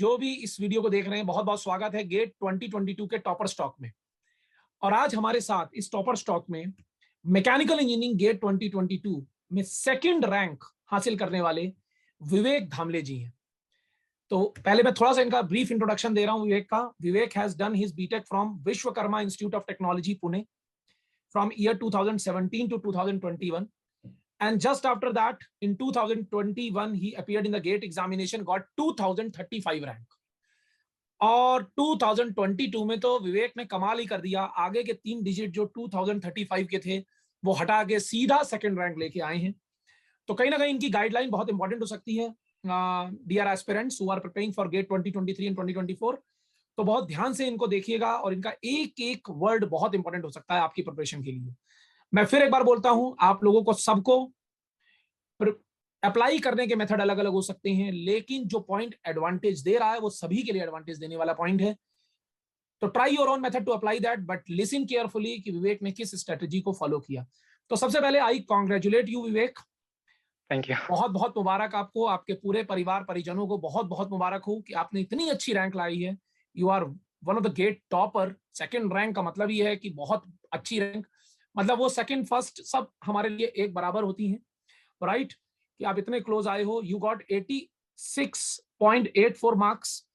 जो भी इस वीडियो को देख रहे हैं, बहुत बहुत स्वागत है गेट 2022 के टॉपर स्टॉक में। और आज हमारे साथ इस टॉपर स्टॉक में मैकेनिकल इंजीनियरिंग गेट 2022 में सेकंड रैंक हासिल करने वाले विवेक धामले जी हैं। तो पहले मैं थोड़ा सा इनका ब्रीफ इंट्रोडक्शन दे रहा हूं विवेक का। Vivek has done his BTech from Vishwakarma institute of technology Pune from year 2017 to 2021. And just after that, in 2021, he appeared in the GATE examination, got 2035 rank. और 2022 में तो विवेक ने कमाल ही कर दिया। आगे के 3 डिजिट जो 2035 के थे वो हटा के सीधा सेकंड रैंक लेके आए हैं। तो कहीं ना कहीं इनकी गाइडलाइन बहुत इंपॉर्टेंट हो सकती है dear aspirants who are preparing for GATE 2023 and 2024। तो बहुत ध्यान से इनको देखिएगा और इनका एक एक वर्ड बहुत इंपॉर्टेंट हो सकता है आपकी प्रिपरेशन के लिए। मैं फिर एक बार बोलता हूं, आप लोगों को सबको अप्लाई करने के मेथड अलग अलग हो सकते हैं, लेकिन जो पॉइंट एडवांटेज दे रहा है वो सभी के लिए एडवांटेज देने वाला पॉइंट है। तो try your own method to apply that, but listen carefully कि विवेक ने किस स्ट्रेटजी को फॉलो किया। तो सबसे पहले आई congratulate you Vivek. Thank you. बहुत बहुत मुबारक आपको, आपके पूरे परिवार परिजनों को बहुत बहुत मुबारक हो कि आपने इतनी अच्छी रैंक लाई है। You are one of the GATE topper. Second rank का मतलब ये है कि बहुत अच्छी रैंक, मतलब वो सेकंड फर्स्ट सब हमारे लिए एक बराबर होती हैं, राइट? कि आप इतने क्लोज आए हो। You got 86.84 marks,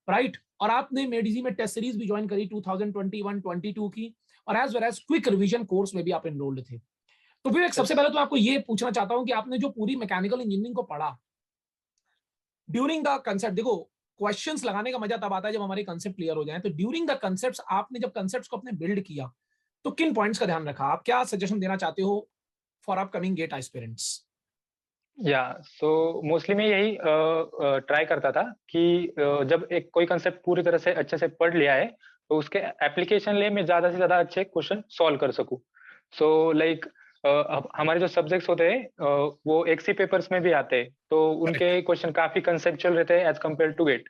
right? और आपने मेडिजी में टेस्ट सीरीज भी ज्वाइन करी 2021-22 की, और as well as quick revision course में भी आप एनरोल्ड थे। तो फिर सबसे पहले तो आपको ये पूछना चाहता हूं कि आपने जो पूरी मैकेनिकल इंजीनियरिंग को पढ़ा ड्यूरिंग द कंसेप्ट, देखो क्वेश्चंस लगाने का मजा तब आता है जब हमारे कंसेप्ट क्लियर हो जाए। तो ड्यूरिंग द कंसेप्ट्स आपने जब कंसेप्ट्स को अपने बिल्ड किया तो किन पॉइंट्स का ध्यान रखा? आप क्या सजेशन देना चाहते हो फॉर अपकमिंग गेट एस्पिरेंट्स? या सो मोस्टली मैं यही ट्राई करता था कि जब एक कोई कंसेप्ट पूरी तरह से अच्छे से पढ़ लिया है तो उसके एप्लीकेशन लिए मैं ज्यादा से ज्यादा अच्छे क्वेश्चन सॉल्व कर सकूं। सो लाइक हमारे जो सब्जेक्ट्स होते हैं वो एक्सी पेपर्स में भी आते हैं, तो उनके क्वेश्चन काफी कंसेप्चुअल रहते हैं एज कम्पेयर टू गेट।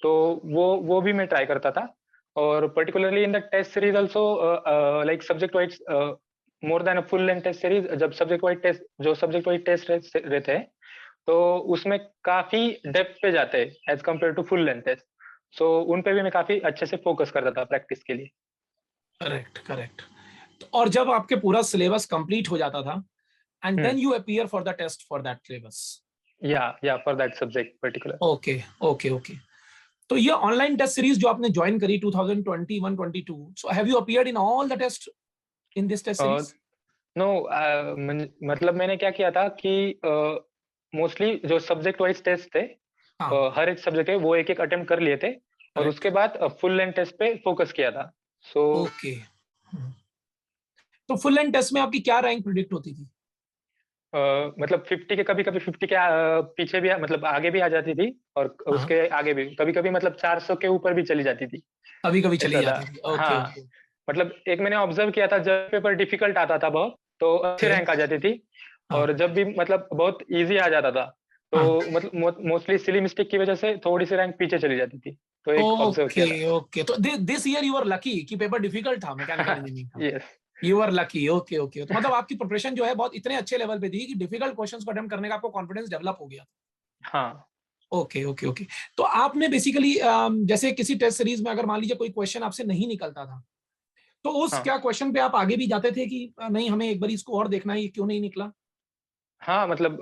तो वो भी मैं ट्राई करता था। और particularly in the test series also like subject wise more than a full length test series, जब सब्जेक्ट वाइज टेस्ट रहते हैं तो उसमें काफी डेप्थ पे जाते हैं as compare to full length test. So उन पे भी मैं काफी अच्छे से फोकस करता था प्रैक्टिस के लिए। Correct correct. और जब आपके पूरा सिलेबस कंप्लीट हो जाता था and then you appear for the test for that syllabus? या for that subject particular. Okay okay okay. तो ये ऑनलाइन टेस्ट सीरीज जो आपने ज्वाइन करी 2021-22, so have you appeared in all the test in this test series? No, मतलब मैंने क्या किया था कि मोस्टली जो सब्जेक्ट वाइज टेस्ट थे, हर एक सब्जेक्ट है वो एक एक अटेम्प्ट कर लिए थे और उसके बाद फुल लेंथ टेस्ट पे फोकस किया था। So okay. तो फुल लेंथ टेस्ट में आपकी क्या रैंक प्रिडिक्ट होती थी? मतलब 50 के, कभी कभी 50 के पीछे भी मतलब आगे भी आ जाती थी और उसके आगे भी कभी कभी मतलब 400 के ऊपर भी चली जाती थी। कभी कभी चली ऐसा जाती थी। था। ओके हाँ, ओके। मतलब एक मैंने ऑब्जर्व किया था, जब पेपर डिफिकल्ट आता था बहुत तो अच्छी रैंक आ जाती थी, और जब भी मतलब बहुत इजी आ जाता था तो मतलब मोस्टली सिली मिस्टेक की वजह से थोड़ी सी रैंक पीछे चली जाती थी। तो एक ऑब्जर्व किया था। Okay okay. तो this year you are lucky कि पेपर डिफिकल्ट था मैकेनिकल इंजीनियरिंग का। Yes, you are lucky. Okay okay. तो मतलब आपकी प्रिपरेशन जो है बहुत इतने अच्छे लेवल पे थी कि डिफिकल्ट क्वेश्चंस को अटेम्प्ट करने का आपको कॉन्फिडेंस डेवलप हो गया। हाँ ओके ओके ओके। तो आपने बेसिकली जैसे किसी टेस्ट सीरीज में अगर मान लीजिए कोई क्वेश्चन आपसे नहीं निकलता था तो उस हाँ क्या क्वेश्चन पे आप आगे भी जाते थे कि नहीं हमें एक बार इसको और देखना है, ये क्यों नहीं निकला? हाँ, मतलब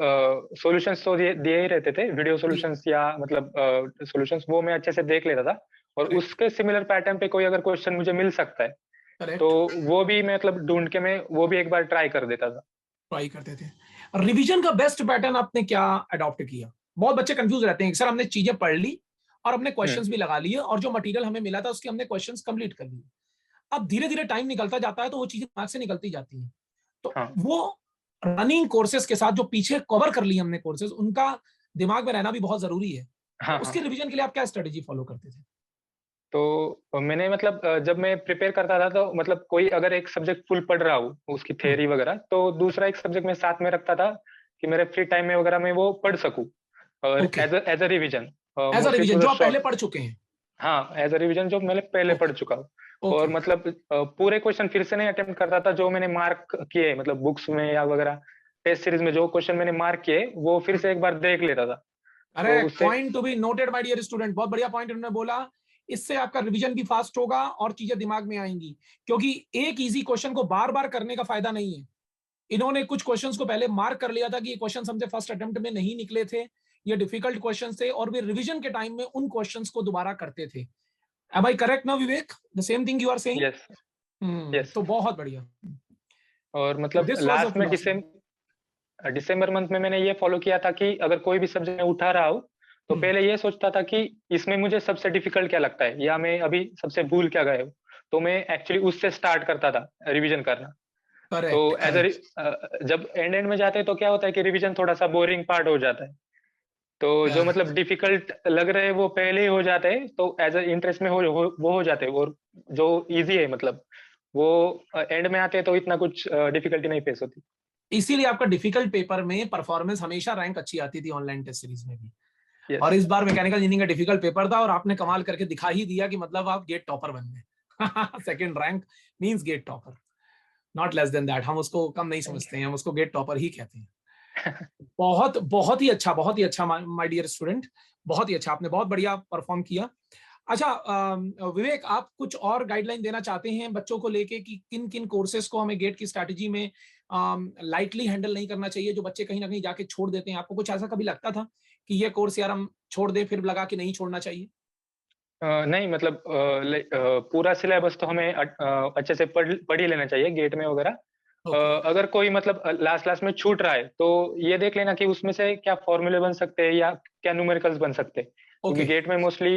सॉल्यूशंस तो दिए ही रहते थे, वीडियो सॉल्यूशंस या मतलब सॉल्यूशंस वो मैं अच्छे से देख लेता था, और उसके सिमिलर पैटर्न पे कोई अगर क्वेश्चन मुझे मिल सकता है तो करेक्ट। वो भी मैं मतलब ढूंढ के मैं वो भी एक बार ट्राई कर देता था। ट्राई करते थे। रिवीजन का बेस्ट पैटर्न आपने क्या अडॉप्ट किया? बहुत बच्चे कंफ्यूज रहते हैं, सर हमने चीजें पढ़ ली और अपने हम्म, क्वेश्चंस भी लगा लिए और जो मटेरियल हमें मिला था उसके हमने क्वेश्चंस कंप्लीट कर लिए। अब धीरे धीरे टाइम निकलता जाता है तो वो चीजें दिमाग से निकलती जाती हैं। तो हाँ वो रनिंग कोर्सेज के साथ जो पीछे कवर कर लिए हमने कोर्सेज, उनका दिमाग में रहना भी बहुत जरूरी है। तो हाँ उसके हाँ। रिवीजन के लिए आप क्या स्ट्रेटेजी फॉलो करते थे? तो मैंने मतलब जब मैं प्रिपेयर करता था तो मतलब कोई अगर एक सब्जेक्ट फुल पढ़ रहा हूँ उसकी थ्योरी वगैरह, तो दूसरा एक सब्जेक्ट में साथ में रखता था कि मेरे फ्री टाइम में वगैरह में वो पढ़ सकूं, और okay. As a revision. As a mostly revision to the जो आप पहले शॉर्ट। पढ़ चुके हैं? हाँ, एज अ रिवीजन जो मैंने पहले ओके पढ़ चुका हूँ। और ओके। मतलब पूरे क्वेश्चन फिर से नहीं अटेम्प्ट करता था जो मैंने मार्क किए, मतलब बुक्स में या वगैरह टेस्ट सीरीज में जो क्वेश्चन मैंने मार्क किए वो फिर से एक बार देख लेता था। अरे उससे point to be noted my dear student, बहुत बढ़िया पॉइंट उन्होंने बोला। इससे आपका रिवीजन भी फास्ट होगा और चीजें दिमाग में आएंगी, क्योंकि एक इजी क्वेश्चन को बार बार करने का फायदा नहीं है। इन्होंने कुछ क्वेश्चंस को पहले मार्क कर लिया था कि ये क्वेश्चन हमसे फर्स्ट अटेम्प्ट में नहीं निकले थे, ये डिफिकल्ट क्वेश्चन थे, और वे रिवीजन के टाइम में उन क्वेश्चंस को दोबारा करते थे। Am I correct now, Vivek? The same thing you are saying. Yes yes. तो बहुत बढ़िया। और तो मतलब दिस वाज अ लास्ट में फिलॉसफी। दिसंबर मंथ में मैंने ये फॉलो किया था कि अगर कोई भी सब्जेक्ट मैं उठा रहा हूँ तो पहले ये सोचता था कि इसमें मुझे सबसे डिफिकल्ट क्या लगता है या मैं अभी सबसे भूल क्या गए हूँ, तो मैं एक्चुअली उससे स्टार्ट करता था रिवीजन करना। तो करेक्ट करेक्ट। जब एंड में जाते हैं तो क्या होता है कि रिवीजन थोड़ा सा बोरिंग पार्ट हो जाता है। तो जो मतलब डिफिकल्ट लग रहे हैं वो पहले ही हो जाते हैं, तो एज अ इंटरेस्ट में वो हो जाते हैं, और जो इजी है मतलब वो एंड में आते हैं तो इतना कुछ डिफिकल्टी नहीं फेस होती। इसीलिए आपका डिफिकल्ट पेपर में परफॉर्मेंस हमेशा रैंक अच्छी आती थी ऑनलाइन टेस्ट सीरीज में भी। यस। और इस बार मैकेनिकल इंजीनियरिंग का डिफिकल्ट पेपर था और आपने कमाल करके दिखा ही दिया कि मतलब आप गेट टॉपर बन गए। Second rank means GATE topper, not less than that. हम उसको कम नहीं समझते हैं, हम उसको गेट टॉपर ही कहते हैं। बहुत बहुत ही अच्छा माय डियर स्टूडेंट, बहुत ही अच्छा, आपने बहुत बढ़िया परफॉर्म किया। अच्छा विवेक, आप कुछ और गाइडलाइन देना चाहते हैं बच्चों को लेके कि किन किन कोर्सेज को हमें गेट की स्ट्रैटेजी में लाइटली हैंडल नहीं करना चाहिए, जो बच्चे कहीं ना कहीं जाके छोड़ देते हैं? आपको कुछ ऐसा कभी लगता था कि ये कोर्स यार हम छोड़ दें, फिर लगा कि नहीं छोड़ना चाहिए? नहीं मतलब पूरा सिलेबस तो हमें अच्छे से पढ़ ही लेना चाहिए गेट में वगैरह। ओके अगर कोई मतलब लास्ट लास्ट में छूट रहा है तो ये देख लेना कि उसमें से क्या फॉर्मूले बन सकते हैं या क्या न्यूमेरिकल्स बन सकते हैं, क्योंकि ओके। गेट में मोस्टली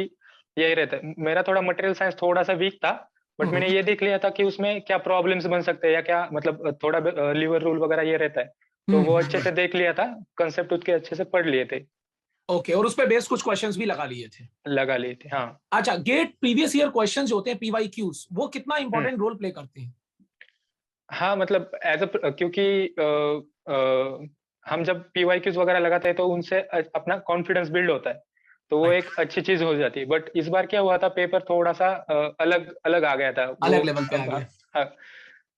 यही रहता है। मेरा थोड़ा मटेरियल साइंस थोड़ा सा वीक था, बट मैंने ये देख लिया था कि उसमें क्या प्रॉब्लम्स बन सकते हैं या क्या मतलब थोड़ा लीवर रूल वगैरह ये रहता है, तो वो अच्छे से देख लिया था, कंसेप्ट उसके अच्छे से पढ़ लिए थे। ओके, और उस पे बेस कुछ क्वेश्चंस भी लगा लिए थे? लगा लिए थे हाँ। अच्छा, गेट प्रीवियस ईयर क्वेश्चंस जो होते हैं पीवाई क्यूज, वो कितना हम्म। इंपॉर्टेंट रोल प्ले करते हैं? हाँ मतलब क्योंकि हम जब पीवाईक्यूज वगैरह लगाते हैं तो उनसे अपना कॉन्फिडेंस बिल्ड होता है, तो वो राइट, एक अच्छी चीज हो जाती है। बट इस बार क्या हुआ था, पेपर थोड़ा सा अलग अलग आ गया था वो। अलग लेवल पे आ गया। हाँ,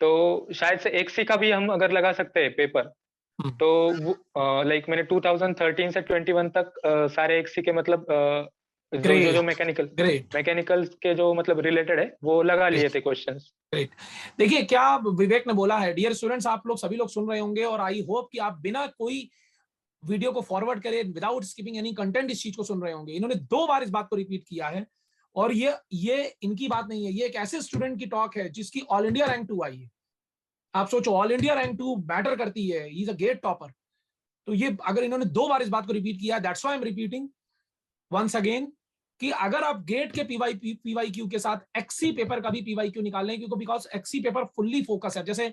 तो शायद से एक्सी का भी हम अगर लगा सकते हैं पेपर, तो लाइक मैंने 2013 से 21 तक सारे एक्सी के मतलब जो ग्रेट मैकेनिकल ग्रेट मैकेनिकल्स के जो मतलब रिलेटेड है वो लगा लिए ग्रेट थे क्वेश्चंस। ग्रेट। देखिए क्या विवेक ने बोला है, डियर स्टूडेंट्स, आप लोग सभी लोग सुन रहे होंगे, और आई होप कि आप बिना कोई वीडियो को फॉरवर्ड करे, विदाउट स्किपिंग एनी कंटेंट, इस चीज को सुन रहे होंगे। इन्होंने 2 बार इस बात को रिपीट किया है, और ये इनकी बात नहीं है, ये एक ऐसे स्टूडेंट की टॉक है जिसकी ऑल इंडिया रैंक 2 आई है। आप सोचो, ऑल इंडिया रैंक 2 मैटर करती है, he is a GATE topper. तो ये अगर इन्होंने 2 बार इस बात को रिपीट किया, that's why I am repeating once again कि अगर आप गेट के पीवाई क्यू के साथ एक्सी पेपर का भी पीवाई क्यू निकाल लें, क्योंकि because XE paper fully focus है, जैसे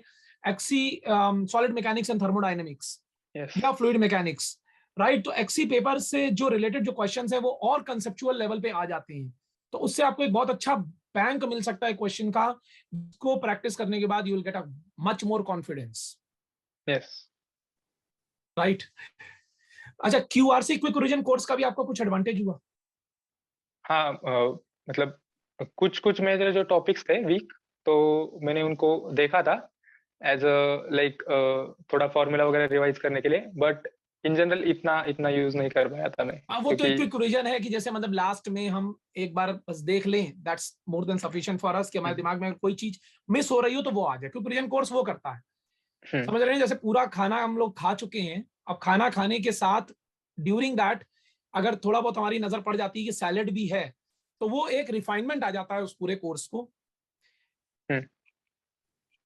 XE solid mechanics and thermodynamics yes या फ्लूइड मैकेनिक्स, राइट? तो एक्सी पेपर से जो रिलेटेड जो क्वेश्चंस है वो और कंसेप्चुअल लेवल पे आ जाते हैं। तो उससे आपको एक बहुत अच्छा बैंक मिल सकता है क्वेश्चन का, जिसको प्रैक्टिस करने के बाद you will get a much more confidence, yes. Right? अच्छा, क्यूआरसी क्विक रिवीजन कोर्स का भी आपको कुछ एडवांटेज हुआ? हाँ मतलब कुछ कुछ मेरे जो टॉपिक्स थे वीक, तो मैंने उनको देखा था एज अ लाइक थोड़ा फॉर्मूला वगैरह रिवाइज करने के लिए, बट इन जनरल इतना इतना यूज नहीं कर पाया था मैं, वो तो एक क्योंकि क्विक रिवीजन है कि जैसे मतलब लास्ट में हम एक बार बस देख लें, that's more than sufficient for us, कि हमारे हम्म, दिमाग में कोई चीज मिस हो रही हो तो वो आ जाए। क्विक रिवीजन कोर्स वो करता है, हम्म, समझ रहे हैं? जैसे पूरा खाना हम लोग खा चुके हैं, अब खाना खाने के साथ ड्यूरिंग दैट अगर थोड़ा बहुत हमारी नजर पड़ जाती है कि सैलेड भी है, तो वो एक रिफाइनमेंट आ जाता है उस पूरे कोर्स को हम्म,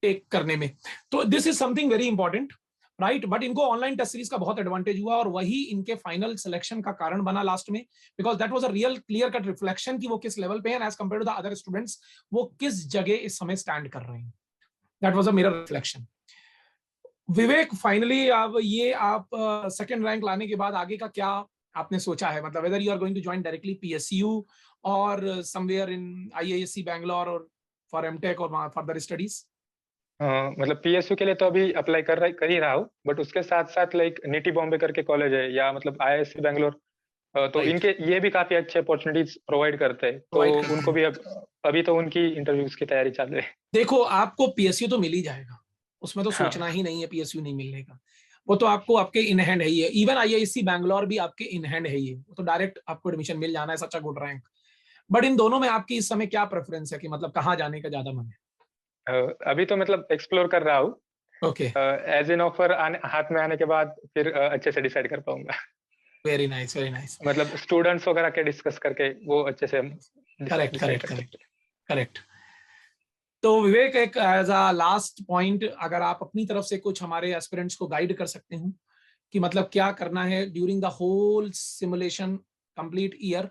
टेक करने में। तो this is something very important, right? But इनको ऑनलाइन टेस्ट सीरीज का बहुत एडवांटेज हुआ, और वही इनके फाइनल सिलेक्शन का कारण बना लास्ट में, because that was a real clear cut reflection कि वो किस लेवल पे हैं as compare to the other students, वो किस जगह इस समय स्टैंड कर रहे हैं। That was a mirror reflection. Vivek, finally अब ये आप सेकंड रैंक लाने के बाद आगे का क्या आपने सोचा है? मतलब whether you are going to join directly PSU और समवेयर इन आईआईएससी बैंगलोर और फॉर एमटेक और फर्दर स्टडीज? मतलब पीएसयू के लिए तो अभी अप्लाई कर ही रहा हूँ, बट उसके साथ साथ लाइक निटी बॉम्बे करके कॉलेज है या मतलब आईआईएससी बैंगलोर, तो राइट, इनके ये भी काफी अच्छे अपॉर्चुनिटीज प्रोवाइड करते हैं, तो प्रोवाइड करते उनको हैं। भी अभी तो उनकी इंटरव्यूज की तैयारी चल रही है। देखो, आपको पीएसयू तो मिल ही जाएगा, उसमें तो हाँ। सोचना ही नहीं है पीएसयू नहीं मिलने का। वो तो आपको आपके इन हैंड है ही है। इवन IISc बैंगलोर भी आपके इन हैंड है ही है, तो डायरेक्ट आपको एडमिशन मिल जाना है, such a good rank. But इन दोनों में आपकी इस समय क्या प्रेफरेंस है कि मतलब कहाँ जाने का ज्यादा मन है? अभी तो मतलब एक्सप्लोर कर रहा हूँ। ओके, एज एन ऑफर हाथ में आने के बाद फिर अच्छे से डिसाइड कर पाऊंगा। Very nice, very nice. मतलब स्टूडेंट्स वगैरह के डिस्कस करके वो अच्छे से हम करेक्ट, डिसाइड करेक्ट, कर करेक्ट, सकते करेक्ट। तो विवेक, एक एज अ लास्ट पॉइंट, अगर आप अपनी तरफ से कुछ हमारे एस्पिरेंट्स को गाइड कर सकते हो कि मतलब क्या करना है during the whole simulation complete year,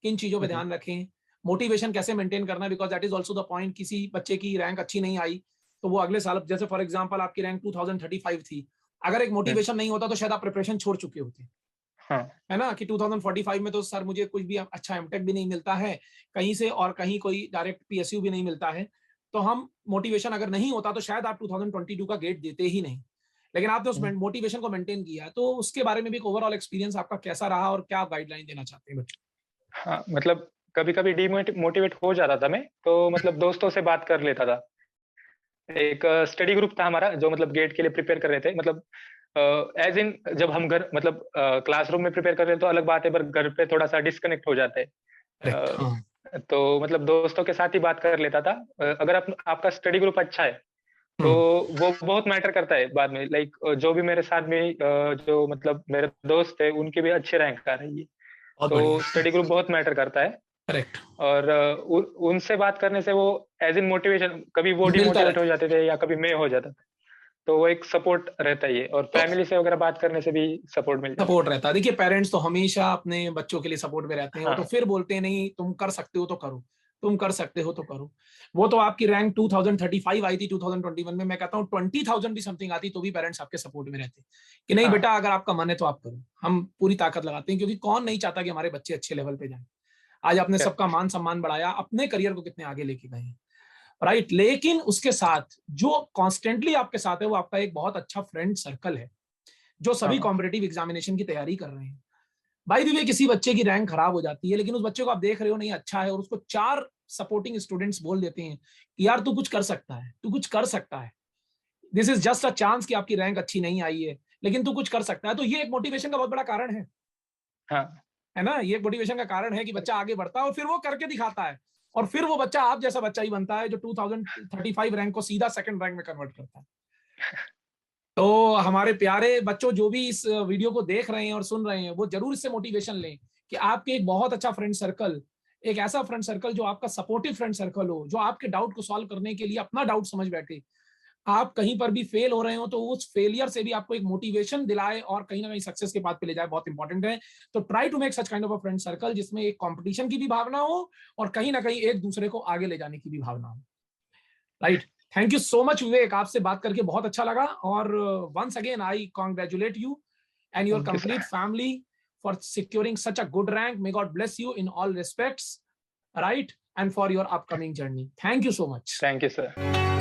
किन चीजों पे हैं। ध्यान रखें, मोटिवेशन कैसे मेंटेन करना है, because that is also the point. किसी बच्चे की रैंक अच्छी नहीं आई तो वो अगले साल, जैसे फॉर एग्जांपल आपकी रैंक 2035 थी, अगर एक मोटिवेशन नहीं होता तो शायद आप प्रिपरेशन छोड़ चुके होते, हाँ है ना, कि 2045 में तो सर मुझे कुछ भी अच्छा एमटेक भी नहीं मिलता है कहीं से, और कहीं कोई डायरेक्ट PSU भी नहीं मिलता है, तो हम मोटिवेशन अगर नहीं होता तो शायद आप 2022 का गेट देते ही नहीं। लेकिन आपने उस मोटिवेशन को मेंटेन किया, तो उसके बारे में भी एक ओवरऑल एक्सपीरियंस आपका कैसा रहा और क्या आप गाइडलाइन देना चाहते हैं बच्चों? हाँ, मतलब कभी कभी डिमोटिवेट हो जाता था मैं, तो मतलब दोस्तों से बात कर लेता था। एक स्टडी ग्रुप था हमारा जो मतलब गेट के लिए प्रिपेयर कर रहे थे। मतलब एज इन जब हम घर मतलब क्लासरूम में प्रिपेयर कर रहे हैं तो अलग बात है, पर घर पे थोड़ा सा डिस्कनेक्ट हो जाते हैं। करेक्ट, हाँ। तो मतलब दोस्तों के साथ ही बात कर लेता था। अगर आपका स्टडी ग्रुप अच्छा है तो वो बहुत मैटर करता है बाद में। लाइक जो भी मेरे साथ में जो मतलब मेरे दोस्त है उनके भी अच्छे रैंक आ रही है, बहुत तो बढ़िया। स्टडी ग्रुप बहुत मैटर करता है। करेक्ट। और उनसे बात करने से वो एज इन मोटिवेशन, कभी वो मिलता डिमोटिवेट रहता हो है। जाते थे या कभी मैं हो जाता था, तो वो एक सपोर्ट रहता ही है। और तो फैमिली से वगैरह बात करने से भी सपोर्ट मिल जाता सपोर्ट रहता है। देखिए, पेरेंट्स तो हमेशा अपने बच्चों के लिए सपोर्ट में रहते है। हैं, वो तो हाँ फिर बोलते हैं नहीं तुम कर सकते हो तो करो, तुम कर सकते हो तो करो। वो तो आपकी रैंक 2035 आई थी 2021 में, मैं कहता हूँ 20,000 भी समथिंग आती तो भी पेरेंट्स आपके सपोर्ट में रहते कि नहीं हाँ बेटा अगर आपका मन है तो आप करो, हम पूरी ताकत लगाते हैं, क्योंकि कौन नहीं चाहता कि हमारे बच्चे अच्छे लेवल पे जाए। आज आपने सबका करेक्ट। मान सम्मान बढ़ाया, अपने करियर को कितने आगे लेके गए, राइट। लेकिन उसके साथ जो कॉन्स्टेंटली आपके साथ है वो आपका एक बहुत अच्छा फ्रेंड सर्कल है, जो सभी हाँ कॉम्पिटेटिव एग्जामिनेशन की तैयारी कर रहे हैं। भाई दी वे किसी बच्चे की रैंक खराब हो जाती है, लेकिन उस बच्चे को आप देख रहे हो नहीं अच्छा है, और उसको 4 सपोर्टिंग स्टूडेंट्स बोल देते हैं कि यार तू कुछ कर सकता है, तू कुछ कर सकता है, this is just a chance कि आपकी रैंक अच्छी नहीं आई है लेकिन तू कुछ कर सकता है, तो ये एक मोटिवेशन का बहुत बड़ा कारण हाँ है ना। ये एक मोटिवेशन का कारण है कि बच्चा आगे बढ़ता है और फिर वो करके दिखाता है, और फिर वो बच्चा आप जैसा बच्चा ही बनता है जो 2035 रैंक को सीधा सेकंड रैंक में कन्वर्ट करता है। तो हमारे प्यारे बच्चों जो भी इस वीडियो को देख रहे हैं और सुन रहे हैं, वो जरूर इससे मोटिवेशन लें कि आपके एक बहुत अच्छा फ्रेंड सर्कल, एक ऐसा फ्रेंड सर्कल जो आपका सपोर्टिव फ्रेंड सर्कल हो, जो आपके डाउट को सॉल्व करने के लिए अपना डाउट समझ बैठे। आप कहीं पर भी फेल हो रहे हो तो उस फेलियर से भी आपको एक मोटिवेशन दिलाए और कहीं ना कहीं सक्सेस के पाथ पे ले जाए, बहुत इंपॉर्टेंट है। तो try to make such kind of a friend circle जिसमें एक कंपटीशन की भी भावना हो और कहीं ना कहीं एक दूसरे को आगे ले जाने की भी भावना हो, right. Thank you so much Vivek, आपसे बात करके बहुत अच्छा लगा, और once again I congratulate you and your thank you sir. Complete family for securing such a good rank. May God bless you in all respects, right, and for your upcoming journey. Thank you so much. Thank you sir.